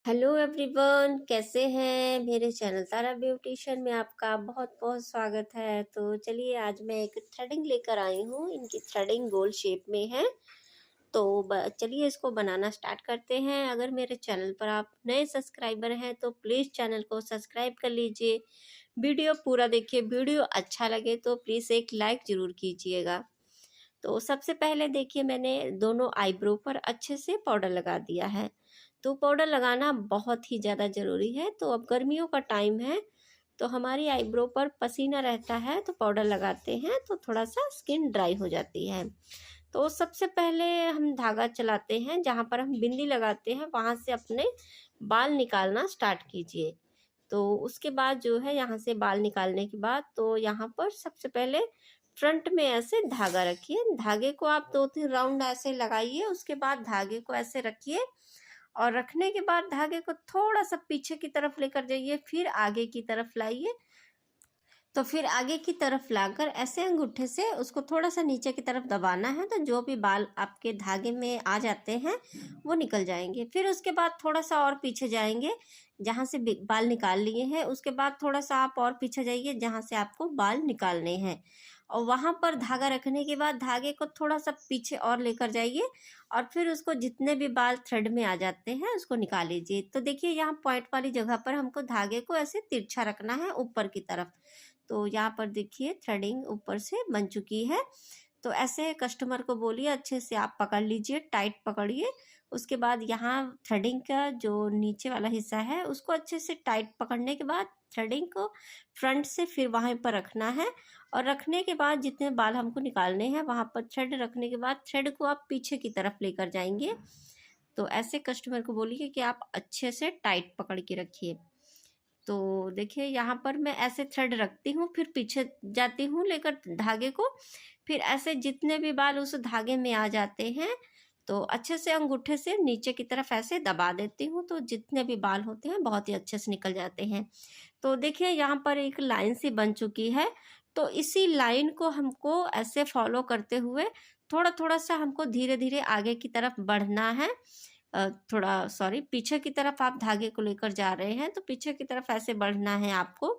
Hello everyone, कैसे हैं। मेरे चैनल तारा ब्यूटिशियन में आपका बहुत बहुत स्वागत है। तो चलिए, आज मैं एक थ्रेडिंग लेकर आई हूँ। इनकी थ्रेडिंग गोल शेप में है। तो चलिए इसको बनाना स्टार्ट करते हैं। अगर मेरे चैनल पर आप नए सब्सक्राइबर हैं तो प्लीज़ चैनल को सब्सक्राइब कर लीजिए। वीडियो पूरा देखिए। वीडियो अच्छा लगे तो प्लीज़ एक लाइक ज़रूर कीजिएगा। तो सबसे पहले देखिए, मैंने दोनों आईब्रो पर अच्छे से पाउडर लगा दिया है। तो पाउडर लगाना बहुत ही ज़्यादा ज़रूरी है। तो अब गर्मियों का टाइम है, तो हमारी आईब्रो पर पसीना रहता है, तो पाउडर लगाते हैं तो थोड़ा सा स्किन ड्राई हो जाती है। तो सबसे पहले हम धागा चलाते हैं, जहाँ पर हम बिंदी लगाते हैं वहाँ से अपने बाल निकालना स्टार्ट कीजिए। तो उसके बाद जो है, यहाँ से बाल निकालने के बाद तो यहाँ पर सबसे पहले फ्रंट में ऐसे धागा रखिए। धागे को आप 2-3 राउंड ऐसे लगाइए। उसके बाद धागे को ऐसे रखिए और रखने के बाद धागे को थोड़ा सा पीछे की तरफ लेकर जाइए, फिर आगे की तरफ लाइए। तो फिर आगे की तरफ लाकर ऐसे अंगूठे से उसको थोड़ा सा नीचे की तरफ दबाना है, तो जो भी बाल आपके धागे में आ जाते हैं वो निकल जाएंगे। फिर उसके बाद थोड़ा सा और पीछे जाएंगे, जहाँ से बाल निकाल लिए हैं। उसके बाद थोड़ा सा आप और पीछे जाइए, जहाँ से आपको बाल निकालने हैं। और वहाँ पर धागा रखने के बाद धागे को थोड़ा सा पीछे और लेकर जाइए, और फिर उसको जितने भी बाल थ्रेड में आ जाते हैं उसको निकाल लीजिए। तो देखिए, यहाँ पॉइंट वाली जगह पर हमको धागे को ऐसे तिरछा रखना है ऊपर की तरफ। तो यहाँ पर देखिए, थ्रेडिंग ऊपर से बन चुकी है। तो ऐसे कस्टमर को बोलिए अच्छे से आप पकड़ लीजिए, टाइट पकड़िए। उसके बाद यहाँ थ्रेडिंग का जो नीचे वाला हिस्सा है उसको अच्छे से टाइट पकड़ने के बाद थ्रेडिंग को फ्रंट से फिर वहाँ पर रखना है। और रखने के बाद जितने बाल हमको निकालने हैं वहाँ पर थ्रेड रखने के बाद थ्रेड को आप पीछे की तरफ लेकर जाएंगे। तो ऐसे कस्टमर को बोलिए कि आप अच्छे से टाइट पकड़ के रखिए। तो देखिए, यहाँ पर मैं ऐसे थ्रेड रखती हूँ, फिर पीछे जाती हूँ लेकर धागे को। फिर ऐसे जितने भी बाल उस धागे में आ जाते हैं तो अच्छे से अंगूठे से नीचे की तरफ ऐसे दबा देती हूँ, तो जितने भी बाल होते हैं बहुत ही अच्छे से निकल जाते हैं। तो देखिए, यहाँ पर एक लाइन सी बन चुकी है। तो इसी लाइन को हमको ऐसे फॉलो करते हुए थोड़ा थोड़ा सा हमको धीरे धीरे आगे की तरफ बढ़ना है। थोड़ा सॉरी, पीछे की तरफ आप धागे को लेकर जा रहे हैं, तो पीछे की तरफ ऐसे बढ़ना है आपको।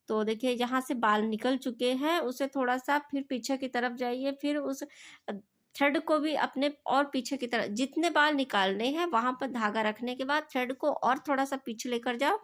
तो देखिए, यहाँ से बाल निकल चुके हैं, उसे थोड़ा सा फिर पीछे की तरफ जाइए। फिर उस थ्रेड को भी अपने और पीछे की तरफ जितने बाल निकालने हैं वहां पर धागा रखने के बाद थ्रेड को और थोड़ा सा पीछे लेकर जाओ।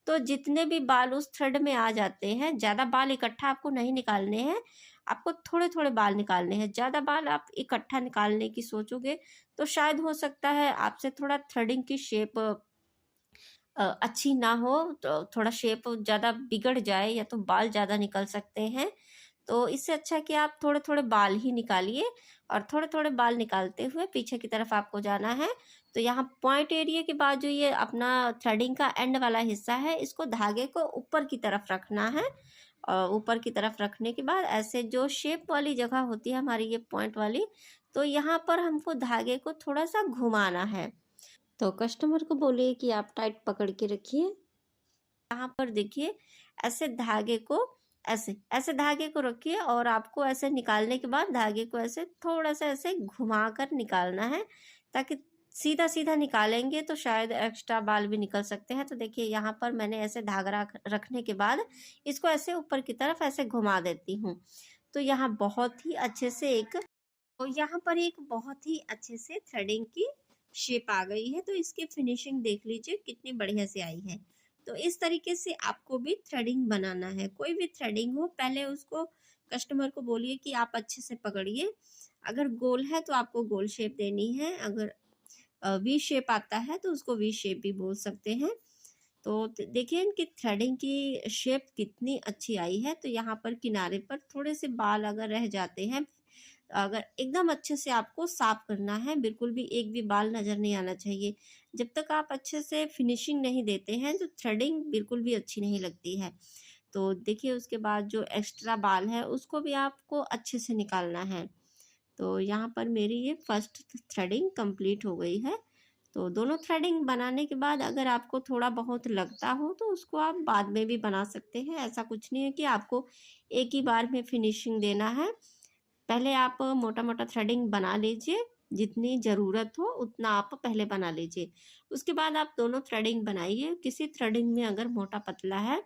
तो जितने भी बाल उस थ्रेड में आ जाते हैं, ज़्यादा बाल इकट्ठा आपको नहीं निकालने हैं, आपको थोड़े थोड़े बाल निकालने हैं। ज़्यादा बाल आप इकट्ठा निकालने की सोचोगे तो शायद हो सकता है आपसे थोड़ा थ्रेडिंग की शेप अच्छी ना हो, तो थोड़ा शेप ज़्यादा बिगड़ जाए या तो बाल ज़्यादा निकल सकते हैं। तो इससे अच्छा है कि आप थोड़े थोड़े बाल ही निकालिए, और थोड़े थोड़े बाल निकालते हुए पीछे की तरफ आपको जाना है। तो यहाँ पॉइंट एरिया के बाद जो ये अपना थ्रेडिंग का एंड वाला हिस्सा है, इसको धागे को ऊपर की तरफ रखना है। और ऊपर की तरफ रखने के बाद ऐसे जो शेप वाली जगह होती है हमारी, ये पॉइंट वाली, तो यहाँ पर हमको धागे को थोड़ा सा घुमाना है। तो कस्टमर को बोलिए कि आप टाइट पकड़ के रखिए। यहाँ पर देखिए, ऐसे धागे को ऐसे ऐसे धागे को रखिए, और आपको ऐसे निकालने के बाद धागे को ऐसे थोड़ा सा ऐसे घुमा कर निकालना है, ताकि सीधा सीधा निकालेंगे तो शायद एक्स्ट्रा बाल भी निकल सकते हैं। तो देखिए, यहाँ पर मैंने ऐसे धागा रखने के बाद इसको ऐसे ऊपर की तरफ ऐसे घुमा देती हूँ। तो यहाँ बहुत ही अच्छे से एक तो यहाँ पर एक बहुत ही अच्छे से थ्रेडिंग की शेप आ गई है। तो इसकी फिनिशिंग देख लीजिए कितनी बढ़िया से आई है। तो इस तरीके से आपको भी थ्रेडिंग बनाना है। कोई भी थ्रेडिंग हो, पहले उसको कस्टमर को बोलिए कि आप अच्छे से पकड़िए। अगर गोल है तो आपको गोल शेप देनी है, अगर वी शेप आता है तो उसको वी शेप भी बोल सकते हैं। तो देखिए, इनकी थ्रेडिंग की शेप कितनी अच्छी आई है। तो यहाँ पर किनारे पर थोड़े से बाल अगर रह जाते हैं, अगर एकदम अच्छे से आपको साफ करना है, बिल्कुल भी एक भी बाल नज़र नहीं आना चाहिए। जब तक आप अच्छे से फिनिशिंग नहीं देते हैं तो थ्रेडिंग बिल्कुल भी अच्छी नहीं लगती है। तो देखिए, उसके बाद जो एक्स्ट्रा बाल है उसको भी आपको अच्छे से निकालना है। तो यहाँ पर मेरी ये फर्स्ट थ्रेडिंग कंप्लीट हो गई है। तो दोनों थ्रेडिंग बनाने के बाद अगर आपको थोड़ा बहुत लगता हो तो उसको आप बाद में भी बना सकते हैं। ऐसा कुछ नहीं है कि आपको एक ही बार में फिनिशिंग देना है। पहले आप मोटा मोटा थ्रेडिंग बना लीजिए, जितनी ज़रूरत हो उतना आप पहले बना लीजिए। उसके बाद आप दोनों थ्रेडिंग बनाइए। किसी थ्रेडिंग में अगर मोटा पतला है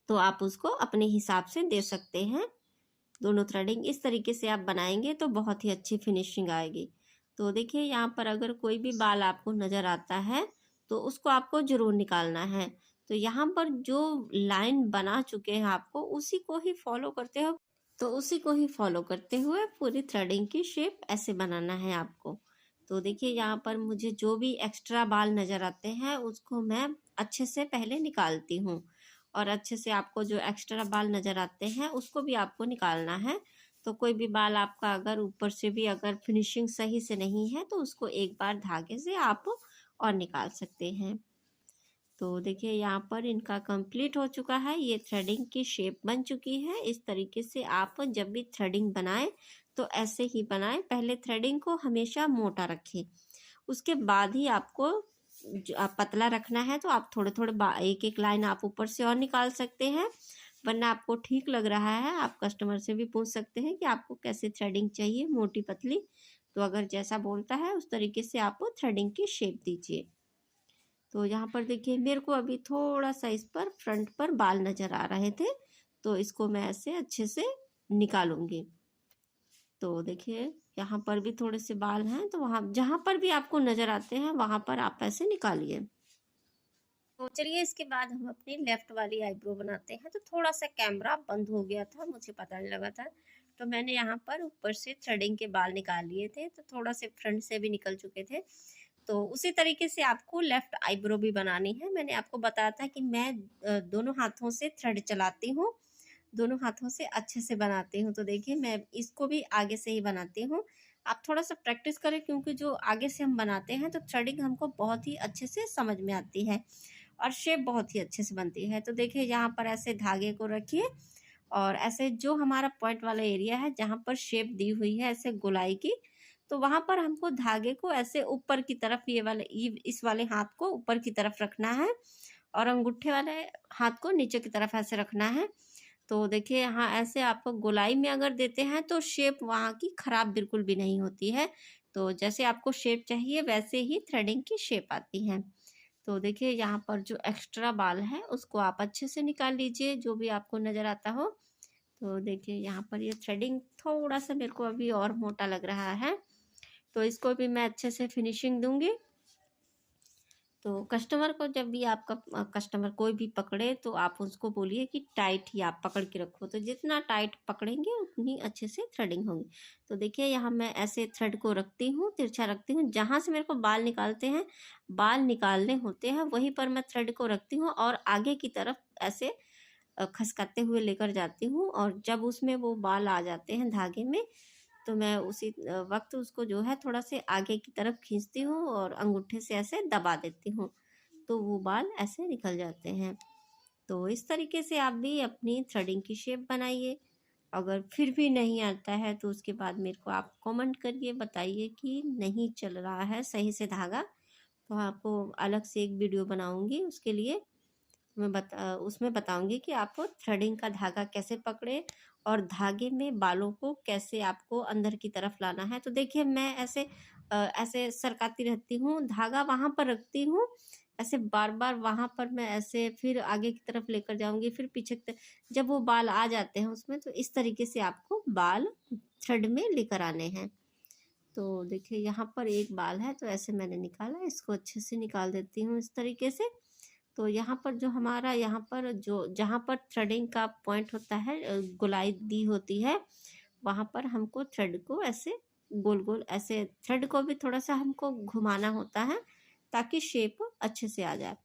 तो आप उसको अपने हिसाब से दे सकते हैं। दोनों थ्रेडिंग इस तरीके से आप बनाएंगे तो बहुत ही अच्छी फिनिशिंग आएगी। तो देखिए यहाँ पर अगर कोई भी बाल आपको नज़र आता है तो उसको आपको ज़रूर निकालना है। तो यहाँ पर जो लाइन बना चुके हैं आपको उसी को ही फॉलो करते हो, तो उसी को ही फॉलो करते हुए पूरी थ्रेडिंग की शेप ऐसे बनाना है आपको। तो देखिए यहाँ पर मुझे जो भी एक्स्ट्रा बाल नज़र आते हैं उसको मैं अच्छे से पहले निकालती हूँ, और अच्छे से आपको जो एक्स्ट्रा बाल नज़र आते हैं उसको भी आपको निकालना है। तो कोई भी बाल आपका अगर ऊपर से भी अगर फिनिशिंग सही से नहीं है तो उसको एक बार धागे से आप और निकाल सकते हैं। तो देखिए यहाँ पर इनका कंप्लीट हो चुका है, ये थ्रेडिंग की शेप बन चुकी है। इस तरीके से आप जब भी थ्रेडिंग बनाएं तो ऐसे ही बनाएं। पहले थ्रेडिंग को हमेशा मोटा रखें, उसके बाद ही आपको पतला रखना है। तो आप थोड़े थोड़े एक एक लाइन आप ऊपर से और निकाल सकते हैं, वरना आपको ठीक लग रहा है आप कस्टमर से भी पूछ सकते हैं कि आपको कैसे थ्रेडिंग चाहिए, मोटी पतली। तो अगर जैसा बोलता है उस तरीके से आप थ्रेडिंग की शेप दीजिए। तो यहाँ पर देखिए मेरे को अभी थोड़ा सा इस पर फ्रंट पर बाल नज़र आ रहे थे, तो इसको मैं ऐसे अच्छे से निकालूंगी। तो देखिए यहाँ पर भी थोड़े से बाल हैं, तो वहाँ जहाँ पर भी आपको नज़र आते हैं वहाँ पर आप ऐसे निकालिए। तो चलिए इसके बाद हम अपनी लेफ्ट वाली आईब्रो बनाते हैं। तो थोड़ा सा कैमरा बंद हो गया था, मुझे पता नहीं लगा था, तो मैंने यहाँ पर ऊपर से थ्रेडिंग के बाल निकाल लिए थे, तो थोड़ा से फ्रंट से भी निकल चुके थे। तो उसी तरीके से आपको लेफ्ट आईब्रो भी बनानी है। मैंने आपको बताया था कि मैं दोनों हाथों से थ्रेड चलाती हूँ, दोनों हाथों से अच्छे से बनाती हूँ। तो देखिए मैं इसको भी आगे से ही बनाती हूँ। आप थोड़ा सा प्रैक्टिस करें, क्योंकि जो आगे से हम बनाते हैं तो थ्रेडिंग हमको बहुत ही अच्छे से समझ में आती है और शेप बहुत ही अच्छे से बनती है। तो देखिए यहाँ पर ऐसे धागे को रखिए और ऐसे जो हमारा पॉइंट वाला एरिया है जहाँ पर शेप दी हुई है ऐसे गोलाई की, तो वहाँ पर हमको धागे को ऐसे ऊपर की तरफ इस वाले हाथ को ऊपर की तरफ रखना है और अंगूठे वाले हाथ को नीचे की तरफ ऐसे रखना है। तो देखिए यहाँ ऐसे आप गोलाई में अगर देते हैं तो शेप वहाँ की खराब बिल्कुल भी नहीं होती है। तो जैसे आपको शेप चाहिए वैसे ही थ्रेडिंग की शेप आती है। तो देखिए यहाँ पर जो एक्स्ट्रा बाल है उसको आप अच्छे से निकाल लीजिए, जो भी आपको नज़र आता हो। तो देखिए यहाँ पर ये थ्रेडिंग थोड़ा सा मेरे को अभी और मोटा लग रहा है, तो इसको भी मैं अच्छे से फिनिशिंग दूंगी। तो कस्टमर को जब भी आपका कस्टमर कोई भी पकड़े तो आप उसको बोलिए कि टाइट ही आप पकड़ के रखो, तो जितना टाइट पकड़ेंगे उतनी अच्छे से थ्रेडिंग होगी। तो देखिए यहाँ मैं ऐसे थ्रेड को रखती हूँ, तिरछा रखती हूँ, जहाँ से मेरे को बाल निकालते हैं, बाल निकालने होते हैं वहीं पर मैं थ्रेड को रखती हूँ और आगे की तरफ ऐसे खसकाते हुए लेकर जाती हूँ। और जब उसमें वो बाल आ जाते हैं धागे में तो मैं उसी वक्त उसको जो है थोड़ा से आगे की तरफ खींचती हूँ और अंगूठे से ऐसे दबा देती हूँ, तो वो बाल ऐसे निकल जाते हैं। तो इस तरीके से आप भी अपनी थ्रेडिंग की शेप बनाइए। अगर फिर भी नहीं आता है तो उसके बाद मेरे को आप कमेंट करिए, बताइए कि नहीं चल रहा है सही से धागा, तो आपको अलग से एक वीडियो बनाऊंगी उसके लिए। मैं उसमें बताऊंगी कि आपको थ्रेडिंग का धागा कैसे पकड़े और धागे में बालों को कैसे आपको अंदर की तरफ लाना है। तो देखिए मैं ऐसे ऐसे सरकाती रहती हूँ, धागा वहाँ पर रखती हूँ, ऐसे बार बार वहाँ पर मैं ऐसे फिर आगे की तरफ लेकर जाऊंगी, फिर पीछे की तरफ जब वो बाल आ जाते हैं उसमें, तो इस तरीके से आपको बाल थ्रेड में लेकर आने हैं। तो देखिए यहाँ पर एक बाल है तो ऐसे मैंने निकाला, इसको अच्छे से निकाल देती हूँ इस तरीके से। तो यहाँ पर जो हमारा यहाँ पर जो जहाँ पर थ्रेडिंग का पॉइंट होता है, गोलाई दी होती है, वहाँ पर हमको थ्रेड को ऐसे गोल गोल ऐसे थ्रेड को भी थोड़ा सा हमको घुमाना होता है ताकि शेप अच्छे से आ जाए।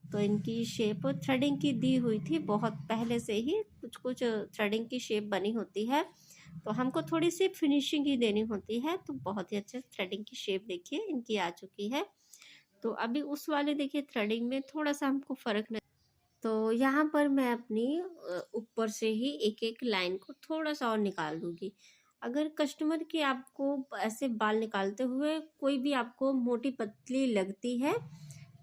तो इनकी शेप थ्रेडिंग की दी हुई थी, बहुत पहले से ही कुछ कुछ थ्रेडिंग की शेप बनी होती है, तो हमको थोड़ी सी फिनिशिंग ही देनी होती है। तो बहुत ही अच्छे थ्रेडिंग की शेप देखिए इनकी आ चुकी है। तो अभी उस वाले देखिए थ्रेडिंग में थोड़ा सा हमको फ़र्क नहीं, तो यहाँ पर मैं अपनी ऊपर से ही एक एक लाइन को थोड़ा सा और निकाल दूंगी। अगर कस्टमर की आपको ऐसे बाल निकालते हुए कोई भी आपको मोटी पतली लगती है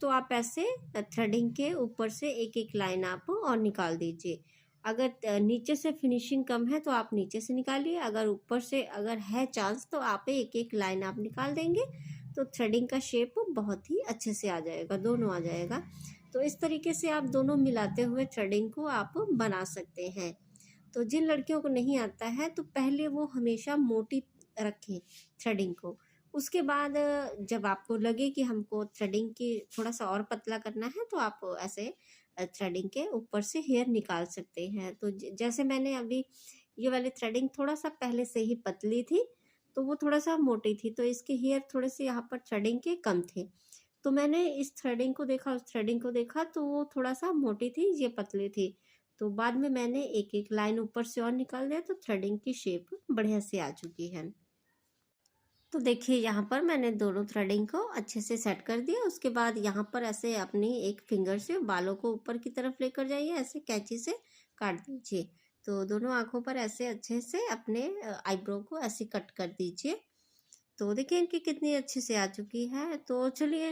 तो आप ऐसे थ्रेडिंग के ऊपर से एक एक लाइन आप और निकाल दीजिए। अगर नीचे से फिनिशिंग कम है तो आप नीचे से निकालिए, अगर ऊपर से अगर है चांस तो आप एक एक लाइन आप निकाल देंगे तो थ्रेडिंग का शेप बहुत ही अच्छे से आ जाएगा, दोनों आ जाएगा। तो इस तरीके से आप दोनों मिलाते हुए थ्रेडिंग को आप बना सकते हैं। तो जिन लड़कियों को नहीं आता है तो पहले वो हमेशा मोटी रखें थ्रेडिंग को। उसके बाद जब आपको लगे कि हमको थ्रेडिंग की थोड़ा सा और पतला करना है तो आप ऐसे थ्रेडिंग के ऊपर से हेयर निकाल सकते हैं। तो जैसे मैंने अभी ये वाली थ्रेडिंग थोड़ा सा पहले से ही पतली थी तो वो थोड़ा सा मोटी थी, तो इसके हेयर थोड़े से यहाँ पर थ्रेडिंग के कम थे। तो मैंने इस थ्रेडिंग को देखा, उस थ्रेडिंग को देखा तो वो थोड़ा सा मोटी थी, ये पतली थी। तो बाद में मैंने एक एक लाइन ऊपर से और निकाल दिया तो थ्रेडिंग की शेप बढ़िया से आ चुकी है। तो देखिए यहाँ पर मैंने दोनों थ्रेडिंग को अच्छे से सेट कर दिया। उसके बाद यहाँ पर ऐसे अपनी एक फिंगर से बालों को ऊपर की तरफ लेकर जाइए, ऐसे कैंची से काट दीजिए। तो दोनों आँखों पर ऐसे अच्छे से अपने आईब्रो को ऐसे कट कर दीजिए। तो देखिए इनकी कितनी अच्छे से आ चुकी है। तो चलिए